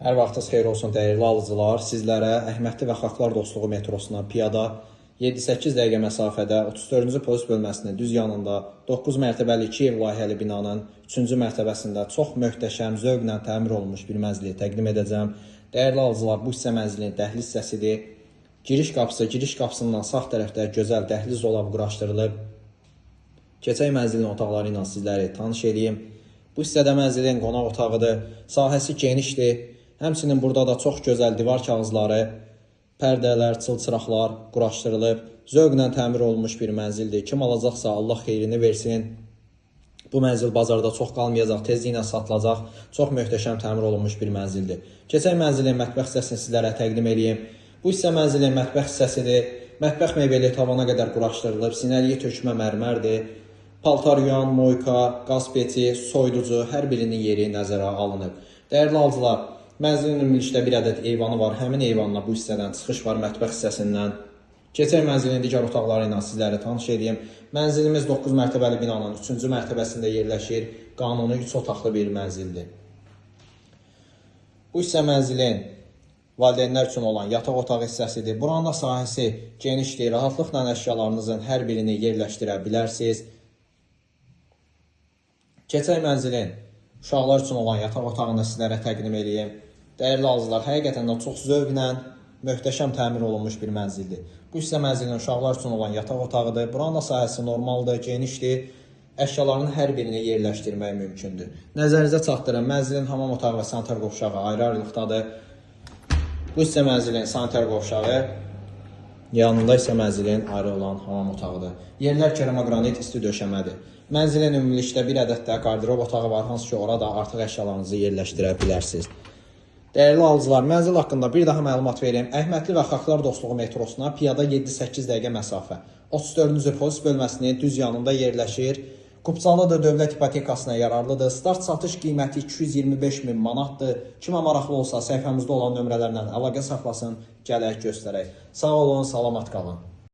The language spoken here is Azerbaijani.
Hər vaxtınız xeyir olsun dəyərli alıcılar. Sizlərə Əhmədli və Xalqlar Dostluğu metrosuna piyada 7-8 dəqiqə məsafədə 34-cü polis bölməsinin düz yanında 9 mərtəbəli 2 ev layihəli binanın 3-cü mərtəbəsində çox möhtəşəm, zövqlə təmir olunmuş bir mənzili təqdim edəcəm. Dəyərli alıcılar, bu hissə mənzilin dəhliz hissəsidir. Giriş qapısından sağ tərəfdə gözəl dəhliz dolabı quraşdırılıb. Keçək mənzilin otaqları ilə sizləri tanış edeyim. Bu hissədə mənzilin qonaq otağıdır. Sahəsi genişdir. Həmçinin burada da çox gözəl divar kağızları, pərdələr, çılçıraqlar quraşdırılıb. Zövqlə təmir olunmuş bir mənzildir. Kim alacaqsa Allah xeyrini versin. Bu mənzil bazarda çox qalmayacaq, tezliklə satılacaq. Çox möhtəşəm təmir olunmuş bir mənzildir. Keçək mənzilin mətbəx hissəsini sizlərə təqdim edeyim. Bu hissə mənzilin mətbəx hissəsidir. Mətbəx mebeli tavana qədər quraşdırılıb. Sinəliyi tökmə mərmərdir. Paltar yuyan, moyka, qaz peci, soyuducu hər birinin yeri nəzərə alınıb. Dəyərli alıcılar, mənzilin ümumilikdə bir ədəd eyvanı var. Həmin eyvanla bu hissədən çıxış var, mətbəx hissəsindən. Keçək mənzilin digər otaqları ilə sizləri tanış edeyim. Mənzilimiz 9 mərtəbəli binanın 3-cü mərtəbəsində yerləşir. Qanuni 3 otaqlı bir mənzildir. Bu hissə mənzilin valideynlər üçün olan yataq otağı hissəsidir. Buranın da sahəsi genişdir. Rahatlıqla əşyalarınızın hər birini yerləşdirə bilərsiniz. Keçək mənzilin uşaqlar üçün olan yataq otağını sizlərə təqdim edeyim. Dəyərli alıcılar, həqiqətən də çox zövqlə, möhtəşəm təmir olunmuş bir mənzildir. Bu hissə mənzilin uşaqlar üçün olan yataq otağıdır. Buranın da sahəsi normaldır, genişdir. Əşyalarının hər birini yerləşdirmək mümkündür. Nəzərinizə çatdırın, mənzilin hamam otağı və sanitar qovşağı ayrı-ayrılıqdadır. Bu hissə mənzilin sanitar qovşağı, yanında isə mənzilin ayrı olan hamam otağıdır. Yerlər keramogranit isti döşəmədir. Mənzilin ümumilikdə bir ədəd də qardirob otağı var, hansı ki orada artıq əşyalarınızı yerləşdirə bilərsiniz. Dəyərli alıcılar, mənzil haqqında bir daha məlumat vereyim. Əhmədli və Xalqlar Dostluğu metrosuna piyada 7-8 dəqiqə məsafə. 34-cü polis bölməsinin düz yanında yerləşir. Qubçalıdır, dövlət ipotekasına yararlıdır. Start satış qiyməti 225.000 manatdır. Kimə maraqlı olsa səhifəmizdə olan nömrələrlə əlaqə saxlasın, gələk göstərək. Sağ olun, salamat qalın.